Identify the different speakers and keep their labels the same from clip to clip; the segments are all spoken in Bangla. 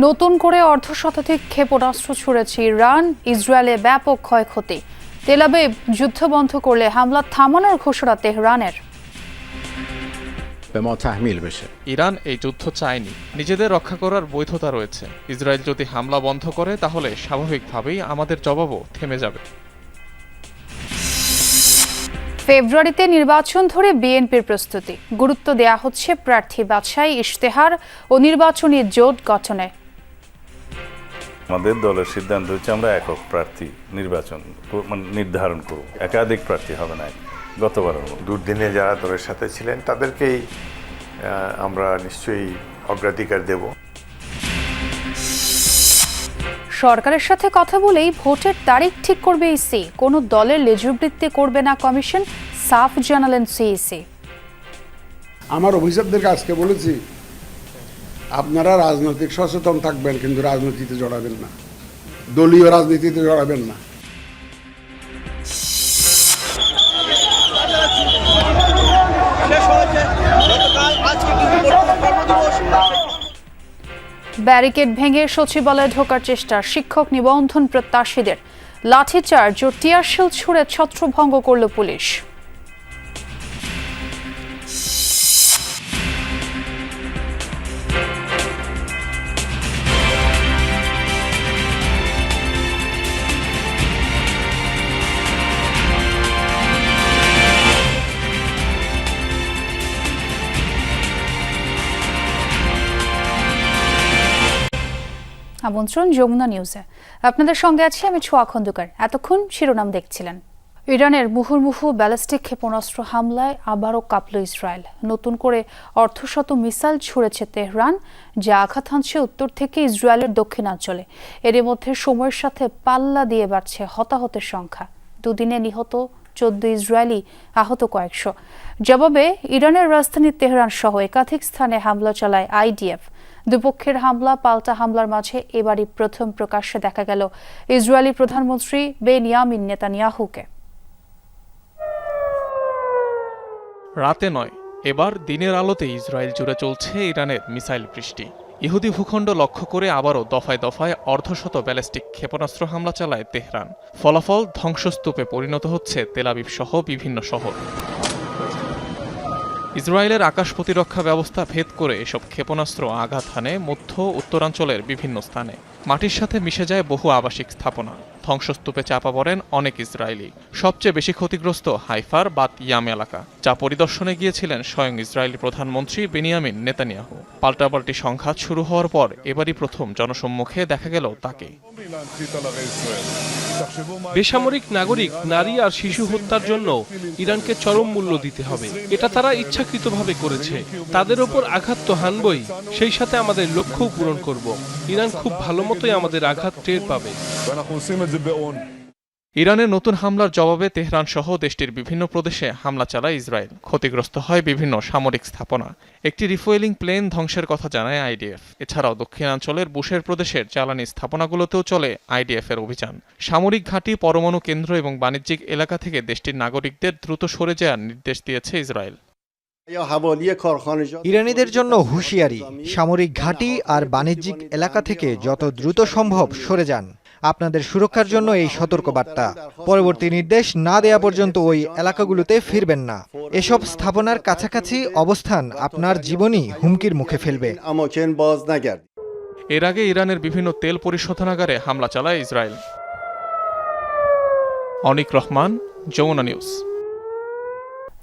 Speaker 1: নতুন করে অর্ধশতাধিক ক্ষেপণাস্ত্র ছুড়েছে ইরান, ইসরায়েলে ব্যাপক ক্ষয়ক্ষতি। তেল আবিব যুদ্ধ বন্ধ করলে হামলা থামানোর ঘোষণা তেহরানের।
Speaker 2: ইরান এই যুদ্ধ চায়নি, নিজেদের রক্ষা করার বৈধতা রয়েছে। ইসরায়েল যদি হামলা বন্ধ করে তাহলে স্বাভাবিকভাবেই আমাদের জবাবও থেমে যাবে।
Speaker 1: ফেব্রুয়ারিতে নির্বাচন ধরে বিএনপির প্রস্তুতি, গুরুত্ব দেয়া হচ্ছে প্রার্থী বাছাই, ইশতেহার ও নির্বাচনী জোট গঠনে।
Speaker 3: আমাদের দলের সিদ্ধান্ত হচ্ছে আমরা একক প্রার্থী নির্বাচন নির্ধারণ করব, একাধিক প্রার্থী হবে না। গতবারের
Speaker 4: দুর্দিনে যারা দলের সাথে ছিলেন তাদেরকেই আমরা নিশ্চয়ই অগ্রাধিকার দেব।
Speaker 1: সরকারের সাথে কথা বলেই ভোটের তারিখ ঠিক করবে ইসি, কোনো দলের লেজুবৃত্তি করবে না কমিশন, সাফ জানালেন সিইসি।
Speaker 5: আমার অফিসারদেরকে আজকে বলেছি, আপনারা রাজনৈতিক সচেতন থাকবেন, কিন্তু রাজনীতিতে জড়াবেন না, দলীয় রাজনীতিতে জড়াবেন না।
Speaker 1: ব্যারিকেড ভেঙে সচিবালয়ে ঢোকার চেষ্টা, শিক্ষক নিবন্ধন প্রত্যাশীদের লাঠিচার্জ ও টিয়ারশেল ছুড়ে ছত্রভঙ্গ করল পুলিশ। আমন্ত্রণ যমুনা নিউজে, আপনাদের সঙ্গে আছি আমি ছোয়া খন্দকার। এতক্ষণ শিরোনাম দেখছিলেন। ইরানের মুহুর্মুহু ব্যালিস্টিক ক্ষেপণাস্ত্র হামলায় আবারও কাঁপল ইসরায়েল। নতুন করে অর্ধশত মিসাইল ছুড়েছে তেহরান, যা আঘাত হানছে উত্তর থেকে ইসরায়েলের দক্ষিণাঞ্চলে। এরই মধ্যে সময়ের সাথে পাল্লা দিয়ে বাড়ছে হতাহতের সংখ্যা। দুদিনে নিহত 14 ইসরায়েলি, আহত কয়েকশো। জবাবে ইরানের রাজধানী তেহরান সহ একাধিক স্থানে হামলা চালায় আইডিএফ। দুপক্ষের হামলা পাল্টা হামলার মাঝে এবারই প্রথম প্রকাশ্যে দেখা গেল ইসরায়েলি প্রধানমন্ত্রী বেনিয়ামিন নেতানিয়াহুকে।
Speaker 2: রাতে নয়, এবার দিনের আলোতে ইসরায়েল জুড়ে চলছে ইরানের মিসাইল বৃষ্টি। ইহুদি ভূখণ্ড লক্ষ্য করে আবারও দফায় দফায় অর্ধশত ব্যালিস্টিক ক্ষেপণাস্ত্র হামলা চালায় তেহরান। ফলাফল ধ্বংসস্তূপে পরিণত হচ্ছে তেল আবিব সহ বিভিন্ন শহর। ইসরায়েলের আকাশ প্রতিরক্ষা ব্যবস্থা ভেদ করে এসব ক্ষেপণাস্ত্র আঘাত হানে মধ্য উত্তরাঞ্চলের বিভিন্ন স্থানে। মাটির সাথে মিশে যায় বহু আবাসিক স্থাপনা। ধ্বংসস্তূপে চাপা পড়েন অনেক ইসরায়েলি। সবচেয়ে বেশি ক্ষতিগ্রস্ত হাইফার বাত ইয়াম এলাকা, যা পরিদর্শনে গিয়েছিলেন স্বয়ং ইসরায়েলি প্রধানমন্ত্রী বেনিয়ামিন নেতানিয়াহু। পাল্টাপাল্টি সংঘাত শুরু হওয়ার পর এবারই প্রথম জনসম্মুখে দেখা গেল তাকে।
Speaker 6: বেসামরিক নাগরিক, নারী আর শিশু হত্যার জন্য ইরানকে চরম মূল্য দিতে হবে। এটা তারা ইচ্ছাকৃতভাবে করেছে। তাদের ওপর আঘাত তো হানবই, সেই সাথে আমাদের লক্ষ্যও পূরণ করব। ইরান খুব ভালো মতোই আমাদের আঘাত টের পাবে।
Speaker 2: ইরানের নতুন হামলার জবাবে তেহরান সহ দেশটির বিভিন্ন প্রদেশে হামলা চালায় ইসরায়েল। ক্ষতিগ্রস্ত হয় বিভিন্ন সামরিক স্থাপনা। একটি রিফুয়েলিং প্লেন ধ্বংসের কথা জানায় আইডিএফ। এছাড়াও দক্ষিণাঞ্চলের বুশের প্রদেশের জ্বালানি স্থাপনাগুলোতেও চলে আইডিএফ এর অভিযান। সামরিক ঘাঁটি, পরমাণু কেন্দ্র এবং বাণিজ্যিক এলাকা থেকে দেশটির নাগরিকদের দ্রুত সরে যাওয়ার নির্দেশ দিয়েছে ইসরায়েল।
Speaker 7: ইরানিদের জন্য হুঁশিয়ারি, সামরিক ঘাঁটি আর বাণিজ্যিক এলাকা থেকে যত দ্রুত সম্ভব সরে যান। আপনাদের সুরক্ষার জন্য এই সতর্কবার্তা। পরবর্তী নির্দেশ না দেয়া পর্যন্ত ওই এলাকাগুলোতে ফিরবেন না। এসব স্থাপনার কাছাকাছি অবস্থান আপনার জীবনই হুমকির মুখে ফেলবে।
Speaker 2: এর আগে ইরানের বিভিন্ন তেল পরিশোধনাগারে হামলা চালায় ইসরায়েল। অনিক রহমান, যমুনা নিউজ।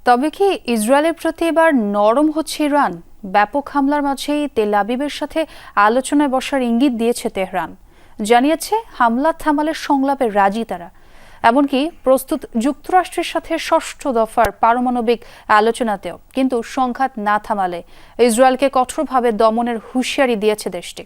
Speaker 1: তবে কি ইসরায়েলের প্রতি এবার নরম হচ্ছে ইরান? ব্যাপক হামলার মাঝেই তেল আবিবের সাথে আলোচনায় বসার ইঙ্গিত দিয়েছে তেহরান। জানিয়েছে হামলা থামালে সংলাপে রাজি তারা। এমনকি প্রস্তুত যুক্তরাষ্ট্রের সাথে ৬ষ্ঠ দফার পারমাণবিক আলোচনাতেও। কিন্তু সংঘাত না থামালে ইসরায়েলকে কঠোরভাবে দমনের হুঁশিয়ারি দিয়েছে দেশটি।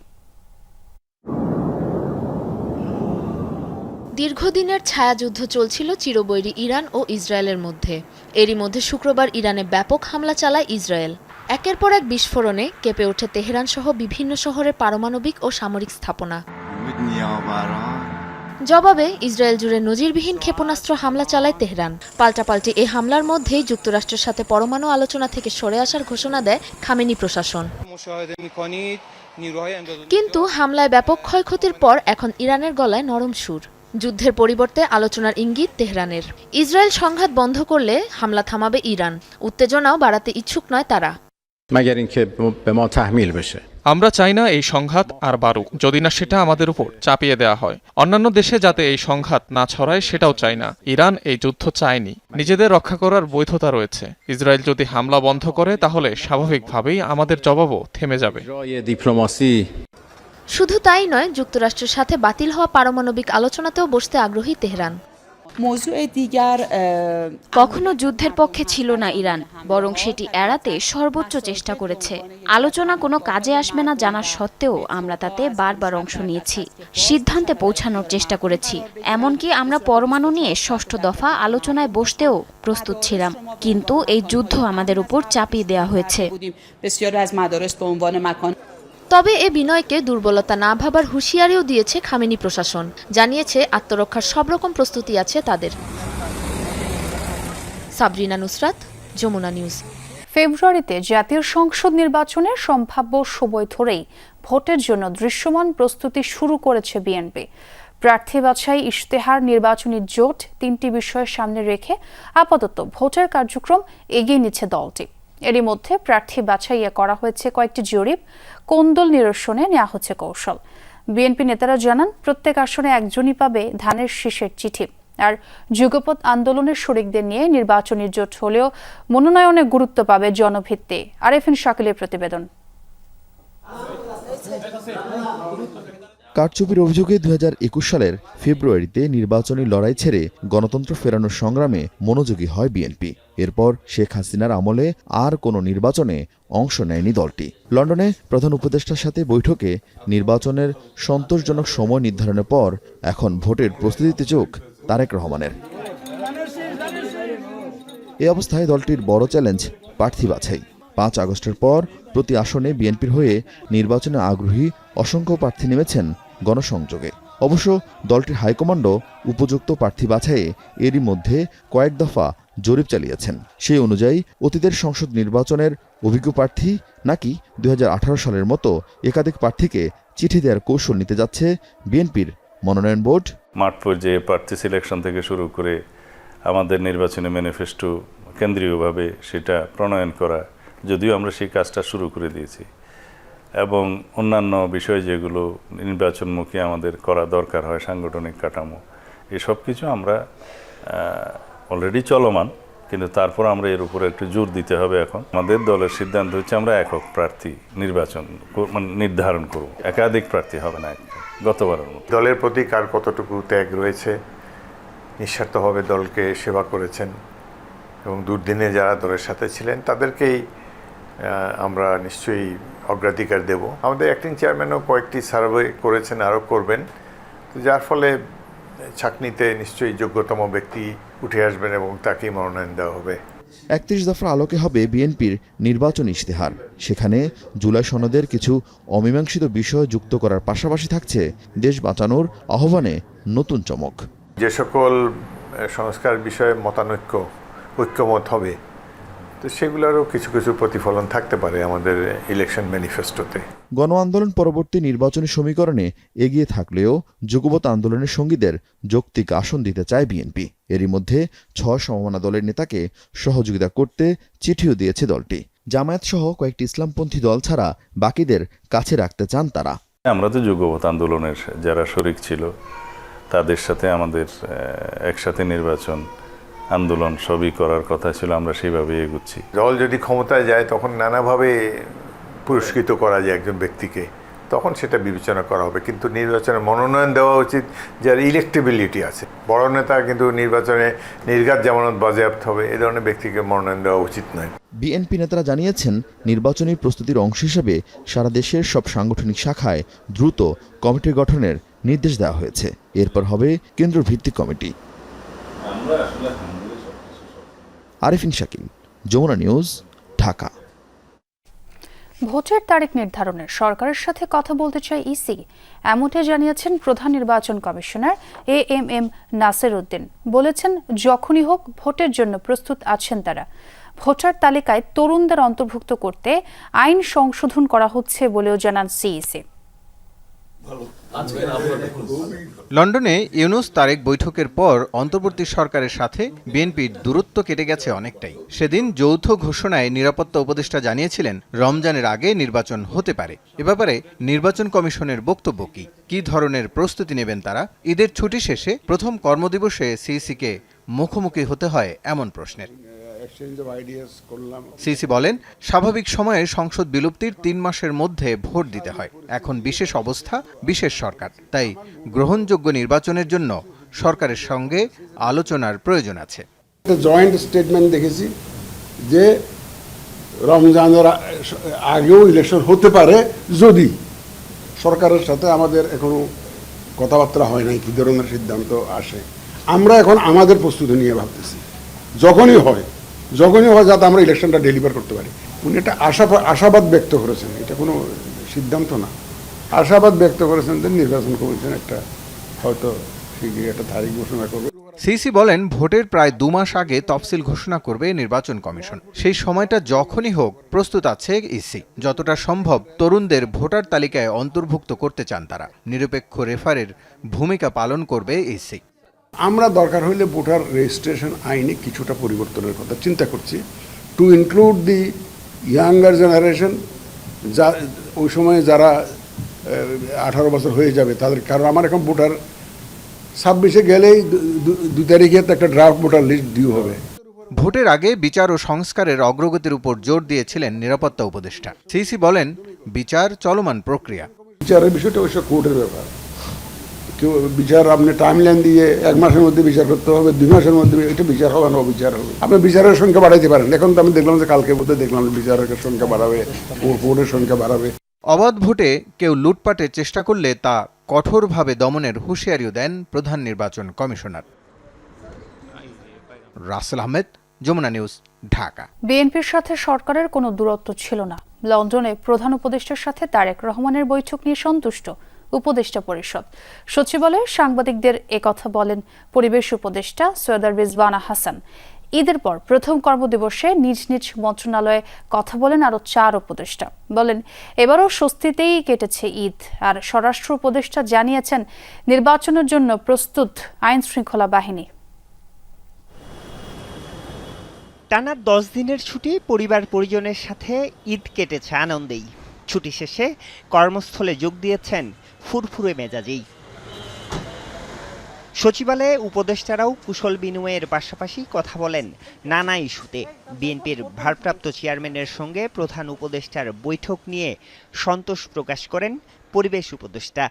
Speaker 8: দীর্ঘদিনের ছায়াযুদ্ধ চলছিল চিরবৈরী ইরান ও ইসরায়েলের মধ্যে। এরই মধ্যে শুক্রবার ইরানে ব্যাপক হামলা চালায় ইসরায়েল। একের পর এক বিস্ফোরণে কেঁপে ওঠে তেহরান সহ বিভিন্ন শহরের পারমাণবিক ও সামরিক স্থাপনা। জবাবে ইসরায়েল জুড়ে নজিরবিহীন ক্ষেপণাস্ত্র হামলা চালায় তেহরান। পাল্টাপাল্টি এই হামলার মধ্যেই যুক্তরাষ্ট্রের সাথে পরমাণু আলোচনা থেকে সরে আসার ঘোষণা দেয় খামেনি প্রশাসন। কিন্তু হামলায় ব্যাপক ক্ষয়ক্ষতির পর এখন ইরানের গলায় নরম সুর। যুদ্ধের পরিবর্তে আলোচনার ইঙ্গিত তেহরানের। ইসরায়েল সংঘাত বন্ধ করলে হামলা থামাবে ইরান। উত্তেজনাও বাড়াতে ইচ্ছুক নয় তারা।
Speaker 2: আমরা চাই না এই সংঘাত আর বাড়ুক, যদি না সেটা আমাদের উপর চাপিয়ে দেওয়া হয়। অন্যান্য দেশে যাতে এই সংঘাত না ছড়ায় সেটাও চাই না। ইরান এই যুদ্ধ চায়নি, নিজেদের রক্ষা করার বৈধতা রয়েছে। ইসরায়েল যদি হামলা বন্ধ করে তাহলে স্বাভাবিকভাবেই আমাদের জবাবও থেমে যাবে।
Speaker 8: শুধু তাই নয়, যুক্তরাষ্ট্রের সাথে বাতিল হওয়া পারমাণবিক আলোচনাতেও বসতে আগ্রহী তেহরান।
Speaker 9: কখনো যুদ্ধের পক্ষে ছিল না ইরান, বরং সেটি এড়াতে সর্বোচ্চ চেষ্টা করেছে। আলোচনা কোনো কাজে আসবে না জানা সত্ত্বেও আমরা তাতে বারবার অংশ নিয়েছি, সিদ্ধান্তে পৌঁছানোর চেষ্টা করেছি। এমনকি আমরা পরমাণু নিয়ে ৬ষ্ঠ দফা আলোচনায় বসতেও প্রস্তুত ছিলাম, কিন্তু এই যুদ্ধ আমাদের উপর চাপিয়ে দেওয়া হয়েছে।
Speaker 8: তবে এ বিনয়কে দুর্বলতা না ভাবার হুঁশিয়ারিও দিয়েছে খামেনি প্রশাসন। জানিয়েছে আত্মরক্ষার সব রকম প্রস্তুতি আছে তাদের। সাবরিনা নুসরাত, যমুনা নিউজ।
Speaker 1: ফেব্রুয়ারিতে জাতীয় সংসদ নির্বাচনের সম্ভাব্য সময় ধরেই ভোটের জন্য দৃশ্যমান প্রস্তুতি শুরু করেছে বিএনপি। প্রার্থী বাছাই, ইশতেহার, নির্বাচনী জোট, 3টি বিষয় সামনে রেখে আপাতত ভোটের কার্যক্রম এগিয়ে নিচ্ছে দলটি। এরই মধ্যে প্রার্থী বাছাইয়ে করা হয়েছে কয়েকটি জরিপ, কোন্দল নিরসনে নেওয়া হচ্ছে কৌশল। বিএনপি নেতারা জানান, প্রত্যেক আসনে একজনই পাবে ধানের শীষের চিঠি। আর যুগপৎ আন্দোলনের শরিকদের নিয়ে নির্বাচনী জোট হলেও মনোনয়নে গুরুত্ব পাবে জনভিত্তি। আরেফিন শাকিলের প্রতিবেদন।
Speaker 10: কারচুপির অভিযোগে ২০২১ সালের ফেব্রুয়ারিতে নির্বাচনী লড়াই ছেড়ে গণতন্ত্র ফেরানোর সংগ্রামে মনোযোগী হয় বিএনপি। এরপর শেখ হাসিনার আমলে আর কোনো নির্বাচনে অংশ নেয়নি দলটি। লন্ডনে প্রধান উপদেষ্টার সাথে বৈঠকে নির্বাচনের সন্তোষজনক সময় নির্ধারণের পর এখন ভোটের প্রস্তুতিতে চোখ তারেক রহমানের। এ অবস্থায় দলটির বড় চ্যালেঞ্জ প্রার্থী বাছাই। ৫ আগস্টের পর প্রতি আসনে বিএনপির হয়ে নির্বাচনে আগ্রহী অসংখ্য প্রার্থী নেমেছেন গণসংযোগে। অবশ্য দলটির হাইকমান্ডও উপযুক্ত প্রার্থী বাছাইয়ে এরই মধ্যে কয়েক দফা জরিপ চালিয়েছেন। সেই অনুযায়ী অতীতের সংসদ নির্বাচনের অভিজ্ঞ প্রার্থী নাকি ২০১৮ সালের মতো একাধিক প্রার্থীকে চিঠি দেওয়ার কৌশল নিতে যাচ্ছে বিএনপির মনোনয়ন বোর্ড।
Speaker 3: মাঠ পর্যায়ে প্রার্থী সিলেকশন থেকে শুরু করে আমাদের নির্বাচনী ম্যানিফেস্টো কেন্দ্রীয়ভাবে সেটা প্রণয়ন করা, যদিও আমরা সেই কাজটা শুরু করে দিয়েছি, এবং অন্যান্য বিষয় যেগুলো নির্বাচনমুখী আমাদের করা দরকার হয়, সাংগঠনিক কাঠামো, এসব কিছু আমরা অলরেডি চলমান, কিন্তু তারপর আমরা এর উপরে একটু জোর দিতে হবে। এখন আমাদের দলের সিদ্ধান্ত হচ্ছে আমরা একক প্রার্থী নির্ধারণ করব, একাধিক প্রার্থী হবে না গতবারের মতো।
Speaker 4: দলের প্রতি কার কতটুকু ত্যাগ রয়েছে, নিঃস্বার্থভাবে দলকে সেবা করেছেন এবং দুর্দিনে যারা দলের সাথে ছিলেন তাদেরকেই আমরা নিশ্চয়ই অগ্রাধিকার দেব। আমাদের অ্যাক্টিং চেয়ারম্যানও কয়েকটি সার্ভে করেছেন, আরও করবেন, তো যার ফলে ছাঁকনিতে নিশ্চয়ই যোগ্যতম ব্যক্তি উঠে আসবেন এবং তাকেই মনোনয়ন দেওয়া হবে।
Speaker 10: ৩১ দফার আলোকে হবে বিএনপির নির্বাচন ইশতেহার। সেখানে জুলাই সনদের কিছু অমীমাংসিত বিষয় যুক্ত করার পাশাপাশি থাকছে দেশ বাঁচানোর আহ্বানে নতুন চমক।
Speaker 4: যে সকল সংস্কার বিষয়ে ঐক্যমত হবে, তো সেগুলোরও কিছু কিছু প্রতিফলন থাকতে পারে আমাদের ইলেকশন ম্যানিফেস্টোতে।
Speaker 10: গণ আন্দোলন পরবর্তী নির্বাচনী সমীকরণে এগিয়ে থাকলেও যুগপৎ আন্দোলনের সঙ্গীদের যৌক্তিক আসন দিতে চায় বিএনপি। এরই মধ্যে ৬ সমমনা দলের নেতাকে সহযোগিতা করতে চিঠিও দিয়েছে দলটি। জামায়াত সহ কয়েকটি ইসলামপন্থী দল ছাড়া বাকিদের কাছে রাখতে চান তারা।
Speaker 3: আমরা তো যুগপৎ আন্দোলনের যারা শরিক ছিল তাদের সাথে আমাদের একসাথে নির্বাচন আন্দোলন সবই করার কথা ছিল, আমরা সেইভাবে এগুচ্ছি।
Speaker 4: দল যদি ক্ষমতায় যায় তখন নানাভাবে পুরস্কৃত করা যায় একজন ব্যক্তিকে, তখন সেটা বিবেচনা করা হবে, কিন্তু নির্বাচনে মনোনয়ন দেওয়া উচিত যার ইলেক্টেবিলিটি আছে। বড় নেতা কিন্তু নির্বাচনে নির্ঘাত জামানত বাজেয়াপ্ত হবে, এ ধরনের ব্যক্তিকে মনোনয়ন দেওয়া উচিত নয়।
Speaker 10: বিএনপি নেতারা জানিয়েছেন, নির্বাচনী প্রস্তুতির অংশ হিসেবে সারা দেশের সব সাংগঠনিক শাখায় দ্রুত কমিটি গঠনের নির্দেশ দেওয়া হয়েছে। এরপর হবে কেন্দ্র ভিত্তিক কমিটি। আরেফিন শাকিল, যমুনা নিউজ, ঢাকা।
Speaker 1: ভোটের তারিখ নির্ধারণে সরকারের সাথে কথা বলতে চায় ইসি, এমনটাই জানিয়েছেন প্রধান নির্বাচন কমিশনার এএমএম নাসির উদ্দিন। বলেছেন, যখনই হোক ভোটের জন্য প্রস্তুত আছেন তারা। ভোটার তালিকায় তরুণদের অন্তর্ভুক্ত করতে আইন সংশোধন করা হচ্ছে বলেও জানান সিইসি।
Speaker 11: লন্ডনে ইউনূস তারেক বৈঠকের পর অন্তর্বর্তী সরকারের সাথে বিএনপির দূরত্ব কেটে গেছে অনেকটাই। সেদিন যৌথ ঘোষণায় নিরাপত্তা উপদেষ্টা জানিয়েছিলেন রমজানের আগে নির্বাচন হতে পারে। এ ব্যাপারে নির্বাচন কমিশনের বক্তব্য কি ধরনের প্রস্তুতি নেবেন তারা? ঈদের ছুটি শেষে প্রথম কর্মদিবসে সিইসিকে মুখোমুখি হতে হয় এমন প্রশ্নের। সিইসি বলেন, স্বাভাবিক সময়ে সংসদ বিলুপ্তির 3 মাসের মধ্যে ভোট দিতে হয়। এখন বিশেষ অবস্থা, বিশেষ সরকার, তাই গ্রহণযোগ্য নির্বাচনের জন্য সরকারের সঙ্গে আলোচনার প্রয়োজন আছে।
Speaker 5: জয়েন্ট স্টেটমেন্ট দেখেছি যে রমজানের আগেও ইলেকশন হতে পারে যদি সরকারের সাথে আমাদের এখনো কথাবার্তা হয় নাই কি ধরনের সিদ্ধান্ত আসে। আমরা এখন আমাদের প্রস্তুতি নিয়ে ভাবতেছি যখনই হয় যাতে আমরা ইলেকশনটা ডেলিভার করতে পারি। উনি একটা আশাবাদ ব্যক্ত করেছেন, এটা কোনো সিদ্ধান্ত না, আশাবাদ ব্যক্ত করেছেন যে নির্বাচন কমিশন একটা হয়তো শীঘ্রই একটা তারিখ ঘোষণা করবে।
Speaker 11: সিইসি বলেন, ভোটের প্রায় 2 মাস আগে তফসিল ঘোষণা করবে নির্বাচন কমিশন। সেই সময়টা যখনই হোক প্রস্তুত আছে ইসি। যতটা সম্ভব তরুণদের ভোটার তালিকায় অন্তর্ভুক্ত করতে চান তারা। নিরপেক্ষ রেফারের ভূমিকা পালন করবে ইসি।
Speaker 5: আমরা দরকার হলে ভোটার রেজিস্ট্রেশন আইনে কিছুটা পরিবর্তনের কথা চিন্তা করছি, two include the younger generation, যা ওই সময়ে যারা 18 বছর হয়ে যাবে তাদের। কারণ আমার এখন ভোটার 26-এ গেলেই 2 তারিখে একটা ড্রাফট ভোটার লিস্ট ডিউ হবে।
Speaker 11: ভোটের আগে বিচার ও সংস্কারের অগ্রগতির উপর জোর দিয়েছিলেন নিরাপত্তা উপদেষ্টা। সিইসি বলেন, বিচার চলমান প্রক্রিয়া।
Speaker 5: বিচারের বিষয়টা অবশ্য কোর্টের ব্যাপার। কেউ বিচার আপনি টাইম লাইন দিয়ে 1 মাসের মধ্যে বিচার করতে হবে, 2 মাসের মধ্যে এটা বিচার হবে না অবিচার হবে। আপনি বিচারের সংখ্যা বাড়াইতে পারেন। এখন তো আমি দেখলাম যে কালকে বোধ দেখলাম বিচারের সংখ্যা বাড়াবে, কোর্টের সংখ্যা বাড়াবে।
Speaker 11: অবাধ ভোটে কেউ লুটপাটের চেষ্টা করলে তা কঠোরভাবে দমনের হুঁশিয়ারিও দেন প্রধান নির্বাচন কমিশনার। রাসেল আহমেদ, যমুনা নিউজ, ঢাকা।
Speaker 1: বিএনপির সাথে সরকারের কোনো দূরত্ব ছিল না। লন্ডনে প্রধান উপদেষ্টার সাথে তারেক রহমানের বৈঠক নিয়ে সন্তুষ্ট উপদেষ্টা পরিষদ। সচিবালয়ে সাংবাদিকদের একথা বলেন পরিবেশ উপদেষ্টা সৈয়দ রিজওয়ানা হাসান। ঈদের পর প্রথম কর্মদিবসে নিজ নিজ মন্ত্রণালয়ে কথা বলেন আরও 4 উপদেষ্টা। বলেন, এবারও স্বস্তিতেই কেটেছে ঈদ। আর স্বরাষ্ট্র উপদেষ্টা জানিয়েছেন, নির্বাচনের জন্য প্রস্তুত আইন শৃঙ্খলা বাহিনী।
Speaker 12: টানা 10 দিনের ছুটি পরিবার পরিজনের সাথে ঈদ কেটেছে আনন্দেই। ছুটি শেষে কর্মস্থলে যোগ দিয়েছেন ফুরফুরে মেজাজেই। সচিবালয়ে উপদেষ্টারাও কুশল বিনিময়ের পাশাপাশি কথা বলেন নানা ইস্যুতে। বিএনপির ভারপ্রাপ্ত চেয়ারম্যানের সঙ্গে প্রধান উপদেষ্টার বৈঠক নিয়ে সন্তোষ প্রকাশ করেন পরিবেশ উপদেষ্টা।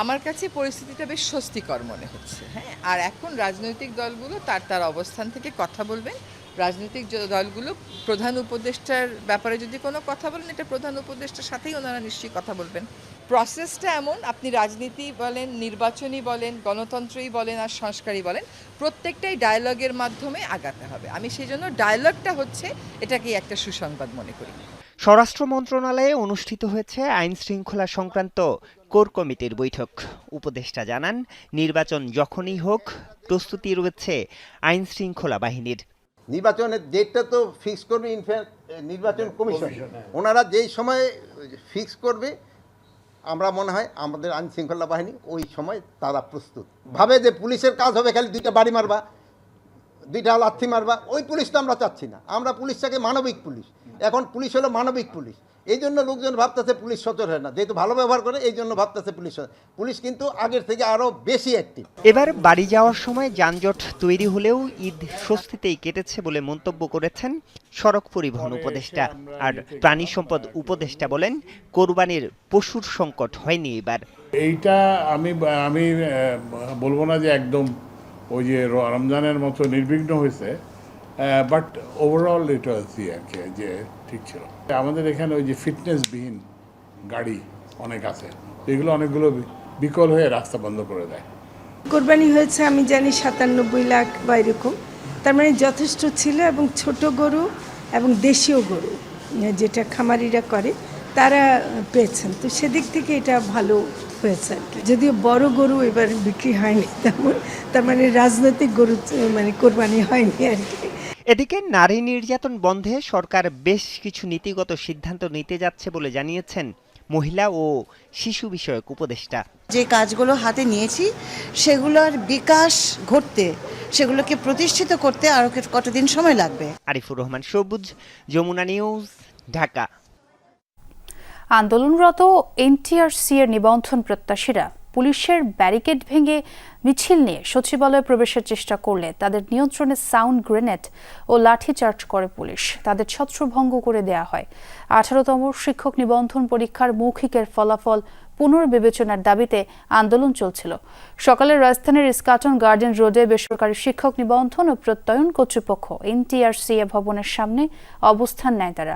Speaker 13: আমার কাছে পরিস্থিতিটা বেশ স্বস্তিকর মনে হচ্ছে। হ্যাঁ, আর এখন রাজনৈতিক দলগুলো তার অবস্থান থেকে কথা বলবেন। রাজনৈতিক দলগুলো প্রধান উপদেষ্টার ব্যাপারে যদি কোনো কথা বলেন, এটা প্রধান উপদেষ্টার সাথেই ওনারা নিশ্চয়ই কথা বলবেন। প্রসেসটা এমন, আপনি রাজনীতি বলেন, নির্বাচনী বলেন, গণতন্ত্রই বলেন আর সংস্কারই বলেন, প্রত্যেকটাই ডায়ালগের মাধ্যমে আগাতে হবে। আমি সেই জন্য ডায়ালগটা হচ্ছে এটাকেই একটা সুসংবাদ মনে করি।
Speaker 12: স্বরাষ্ট্র মন্ত্রণালয়ে অনুষ্ঠিত হয়েছে আইন শৃঙ্খলা সংক্রান্ত কোর কমিটির বৈঠক। উপদেষ্টা জানান, নির্বাচন যখনই হোক প্রস্তুতি রয়েছে আইন শৃঙ্খলা বাহিনীর।
Speaker 14: নির্বাচনের ডেটটা তো ফিক্স করবে নির্বাচন কমিশন। ওনারা যেই সময় ফিক্স করবে, আমরা মনে হয় আমাদের আইন শৃঙ্খলা বাহিনী ওই সময় তারা প্রস্তুত। ভাবে যে পুলিশের কাজ হবে খালি 2টা বাড়ি মারবা, 2টা লাথি মারবা, ওই পুলিশ তো আমরা চাচ্ছি না। আমরা পুলিশটাকে মানবিক পুলিশ, এখন পুলিশ হলো মানবিক পুলিশ। এই জন্য লোকজন ভাবতেছে পুলিশ সচল হয় না, যেহেতু ভালো ব্যবহার করে এই জন্য ভাবতেছে পুলিশ কিন্তু আগের থেকে আরও বেশি অ্যাক্টিভ।
Speaker 12: এবার বাড়ি যাওয়ার সময় যানজট তৈরি হলেও ঈদ স্বস্তিতেই কেটেছে বলে মন্তব্য করেছেন সড়ক পরিবহন উপদেষ্টা। আর প্রাণী সম্পদ উপদেষ্টা বলেন, কোরবানির পশুর সংকট হয়নি এবার।
Speaker 15: এইটা আমি বলবো না যে একদম ওই যে রমজানের মতো নির্বিঘ্ন হয়েছে, বাট ওভারঅল এটা যে ঠিক ছিল। আমাদের এখানে ওই যে ফিটনেসবিহীন গাড়ি অনেক আছে, এগুলো অনেকগুলো বিকল হয়ে রাস্তা বন্ধ করে দেয়।
Speaker 16: কোরবানি হয়েছে আমি জানি 97 লাখ বা এরকম, তার মানে যথেষ্ট ছিল। এবং ছোট গরু এবং দেশীয় গরু যেটা খামারিরা করে তারা পেয়েছেন, তো সেদিক থেকে এটা ভালো হয়েছে আর কি। যদিও বড় গরু এবার বিক্রি হয়নি, তার মানে রাজনৈতিক গরু মানে কোরবানি হয়নি আর কি।
Speaker 12: এদিকে নারী নির্যাতন বন্ধে সরকার বেশ কিছু নীতিগত সিদ্ধান্ত নিতে যাচ্ছে বলে জানিয়েছেন মহিলা ও শিশু বিষয়ক উপদেষ্টা।
Speaker 17: যে কাজগুলো হাতে নিয়েছি সেগুলোর বিকাশ ঘটতে, সেগুলোকে প্রতিষ্ঠিত করতে আরো কতদিন সময় লাগবে।
Speaker 12: আরিফুর রহমান সবুজ, যমুনা নিউজ, ঢাকা।
Speaker 1: আন্দোলনরত এনটিআরসি এর নিবন্ধন প্রত্যাশীরা পুলিশের ব্যারিকেড ভেঙে মিছিল নিয়ে সচিবালয়ে প্রবেশের চেষ্টা করলে তাদের নিয়ন্ত্রণে সাউন্ড গ্রেনেড ও লাঠিচার্জ করে পুলিশ। তাদের ছত্রভঙ্গ করে দেয়া হয়। 18তম শিক্ষক নিবন্ধন পরীক্ষার মৌখিকের ফলাফল পুনর্বিবেচনার দাবিতে আন্দোলন চলছিল। সকালে রাজধানীর ইস্কাটন গার্ডেন রোডে বেসরকারি শিক্ষক নিবন্ধন ও প্রত্যয়ন কর্তৃপক্ষ এনটিআরসি ভবনের সামনে অবস্থান নেয় তারা।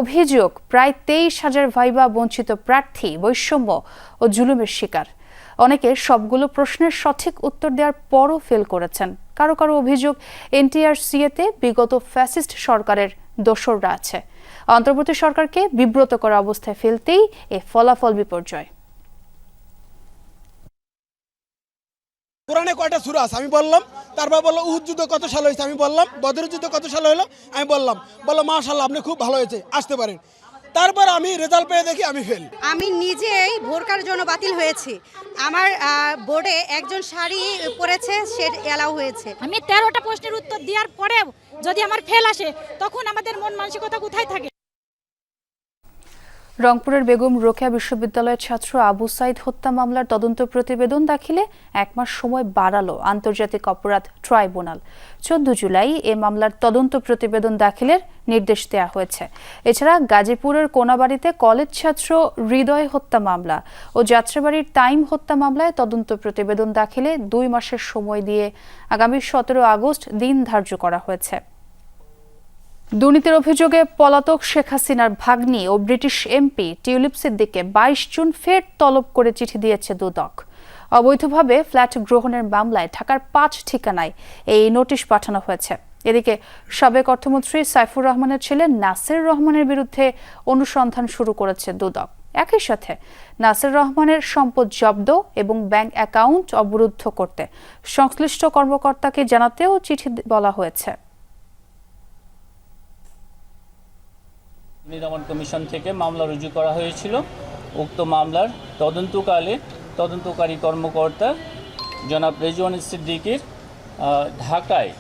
Speaker 1: অভিযোগ, প্রায় 23,000 ভাইবা বঞ্চিত প্রার্থী বৈষম্য ও জুলুমের শিকার। অনেকে সবগুলো প্রশ্নের সঠিক উত্তর দেওয়ার পরও ফেল করেছেন। কারো কারো অভিযোগ, এনটিআরসি-তে বিগত ফ্যাসিস্ট সরকারের দোসররা আছে। অন্তর্বর্তী সরকারকে বিব্রত করা অবস্থায় ফেলতেই এ ফলাফল বিপর্যয়।
Speaker 18: কোরআনে কয়টা সূরা আছে আমি বললাম, তারপর বললো উহুদ যুদ্ধ কত সাল হয়েছে আমি বললাম, বদর যুদ্ধ কত সাল হলো আমি বললাম, বললো মাশাআল্লাহ আপনি খুব ভালো হয়েছে, আসতে পারেন। তারপর আমি রেজাল্ট পেয়ে দেখি আমি ফেল।
Speaker 19: আমি নিজেই ভোরকার জন্য বাতিল হয়েছি। আমার বোর্ডে একজন শাড়ি পরেছে, সে এলাও হয়েছে।
Speaker 20: আমি 13টা প্রশ্নের উত্তর দেওয়ার পরেও যদি আমার ফেল আসে তখন আমাদের মন মানসিকতা কোথায় থাকে?
Speaker 1: রংপুরের বেগম রোকেয়া বিশ্ববিদ্যালয়ের ছাত্র আবু সাইদ হত্যা মামলার তদন্ত প্রতিবেদন দাখিলে 1 মাস সময় বাড়ালো আন্তর্জাতিক অপরাধ ট্রাইব্যুনাল। 14 জুলাই এ মামলার তদন্ত প্রতিবেদন দাখিলের নির্দেশ দেওয়া হয়েছে। এছাড়া গাজীপুরের কোনাবাড়িতে কলেজ ছাত্র হৃদয় হত্যা মামলা ও যাত্রাবাড়ির তাইম হত্যা মামলায় তদন্ত প্রতিবেদন দাখিলে 2 মাসের সময় দিয়ে আগামী 17 আগস্ট দিন ধার্য করা হয়েছে। দুর্নীতির অভিযোগে পলাতক শেখ হাসিনার ভাগ্নি ও ব্রিটিশ এমপি টিউলিপ সিদ্দিককে 22 জুন ফের তলব করে চিঠি দিয়েছে দুদক। অবৈধভাবে ফ্ল্যাট গ্রহণের মামলায় ঢাকার 5 ঠিকানায় এই নোটিশ পাঠানো হয়েছে। এদিকে সাবেক অর্থমন্ত্রী সাইফুর রহমানের ছেলে নাসির রহমানের বিরুদ্ধে অনুসন্ধান শুরু করেছে দুদক। একই সাথে নাসির রহমানের সম্পদ জব্দ এবং ব্যাংক অ্যাকাউন্ট অবরুদ্ধ করতে সংশ্লিষ্ট কর্মকর্তাকে জানাতেও চিঠি বলা হয়েছে।
Speaker 21: নিরাপত্তা কমিশন থেকে মামলা রুজু করা হয়েছিল। উক্ত মামলার তদন্তকালে তদন্তকারী কর্মকর্তা জনাব রেজওয়ান সিদ্দিকীর ঢাকায়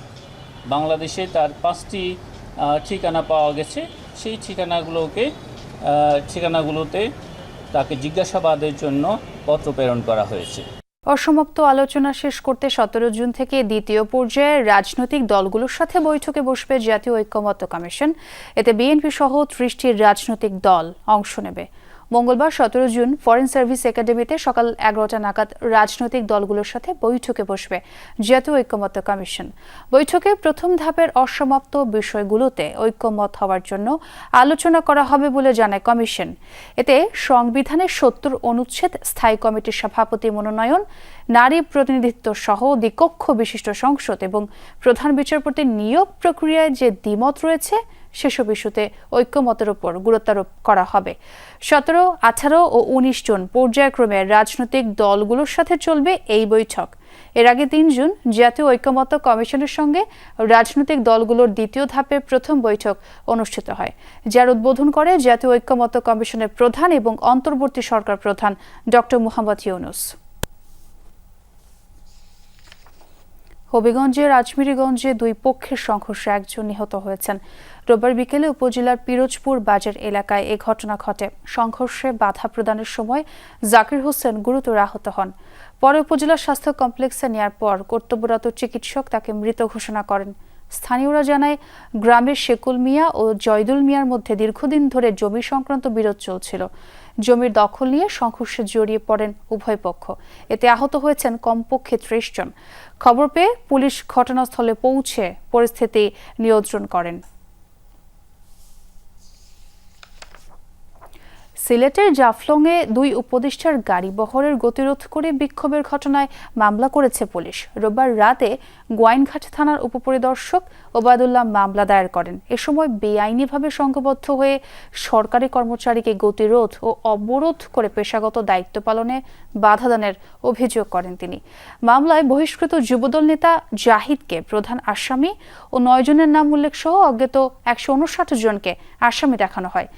Speaker 21: বাংলাদেশে তার 5টি ঠিকানা পাওয়া গেছে। সেই ঠিকানাগুলোতে তাকে জিজ্ঞাসাবাদের জন্য পত্র প্রেরণ করা হয়েছে।
Speaker 1: অসমাপ্ত আলোচনা শেষ করতে 17 জুন থেকে দ্বিতীয় পর্যায়ে রাজনৈতিক দলগুলোর সাথে বৈঠকে বসবে জাতীয় ঐক্যমত্য কমিশন। এতে বিএনপি সহ 30টি রাজনৈতিক দল অংশ নেবে। মঙ্গলবার 17 জুন ফরেন সার্ভিস একাডেমিতে সকাল 11টা নাগাদ রাজনৈতিক দলগুলোর সাথে বৈঠকে বসবে জাতীয় ঐক্যমত্য কমিশন। বৈঠকে প্রথম ধাপের অসমাপ্ত বিষয়গুলোতে ঐক্যমত হওয়ার জন্য আলোচনা করা হবে বলে জানায় কমিশন। এতে সংবিধানের 70 অনুচ্ছেদ, স্থায়ী কমিটির সভাপতি মনোনয়ন, নারী প্রতিনিধিত্ব সহ দ্বিকক্ষ বিশিষ্ট সংসদ এবং প্রধান বিচারপতির নিয়োগ প্রক্রিয়ায় যে দ্বিমত রয়েছে সেসব ইস্যুতে ঐক্যমতের উপর গুরুত্বারোপ করা হবে। 17, 18 ও 19 জুন পর্যায়ক্রমে রাজনৈতিক দলগুলোর সাথে চলবে এই বৈঠক। এর আগে 3 জুন জাতীয় ঐক্যমত্য কমিশনের সঙ্গে রাজনৈতিক দলগুলোর দ্বিতীয় ধাপের প্রথম বৈঠক অনুষ্ঠিত হয়, যার উদ্বোধন করে জাতীয় ঐক্যমত্য কমিশনের প্রধান এবং অন্তর্বর্তী সরকার প্রধান ডক্টর মোহাম্মদ ইউনূস। হবিগঞ্জের আজমিরিগঞ্জে 2 পক্ষের সংঘর্ষে 1 জন নিহত হয়েছেন। রোববার বিকেলে উপজেলার পিরোজপুর বাজার এলাকায় এ ঘটনা ঘটে। সংঘর্ষে বাধা প্রদানের সময় জাকির হোসেন গুরুতর আহত হন। পরে উপজেলা স্বাস্থ্য কমপ্লেক্সে নেয়ার পর কর্তব্যরত চিকিৎসক তাকে মৃত ঘোষণা করেন। স্থানীয়রা জানায়, গ্রামের শেকুল মিয়া ও জয়দুল মিয়ার মধ্যে দীর্ঘদিন ধরে জমি সংক্রান্ত বিরোধ চলছিল। জমির দখল নিয়ে সংঘর্ষে জড়িয়ে পড়েন উভয় পক্ষ। এতে আহত হয়েছেন কমপক্ষে 30 জন। খবর পেয়ে পুলিশ ঘটনাস্থলে পৌঁছে পরিস্থিতি নিয়ন্ত্রণ করেন। সিলেটের জাফলংয়ে 2 উপদেষ্টার গাড়ি বহরের গতিরোধ করে বিক্ষোভের ঘটনায় মামলা করেছে পুলিশ। রোববার রাতে গোয়াইনঘাট থানার উপপরিদর্শক ওবায়দুল্লাহ মামলা দায়ের করেন। এ সময় বেআইনিভাবে সংঘবদ্ধ হয়ে সরকারি কর্মচারীকে গতিরোধ ও অবরোধ করে পেশাগত দায়িত্ব পালনে বাধা দানের অভিযোগ করেন তিনি। মামলায় বহিষ্কৃত যুবদল নেতা জাহিদকে প্রধান আসামি ও 9 জনের নাম উল্লেখ সহ অজ্ঞাত 159 জনকে আসামি দেখানো হয়।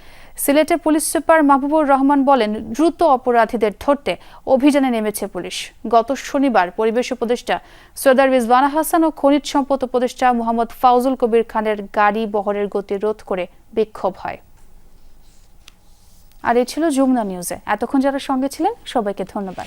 Speaker 1: সিলেটের পুলিশ সুপার মাহবুবুর রহমান বলেন, দ্রুত অপরাধীদের ধরতে অভিযানে নেমেছে পুলিশ। গত শনিবার পরিবেশ উপদেষ্টা সৈয়দ রিজওয়ানা হাসান ও খনিজ সম্পদ উপদেষ্টা মোহাম্মদ ফাউজুল কবির খানের গাড়ি বহরের গতি রোধ করে বিক্ষোভ হয়। আর এই ছিল যমুনা নিউজে। এতক্ষণ যারা সঙ্গে ছিলেন সবাইকে ধন্যবাদ।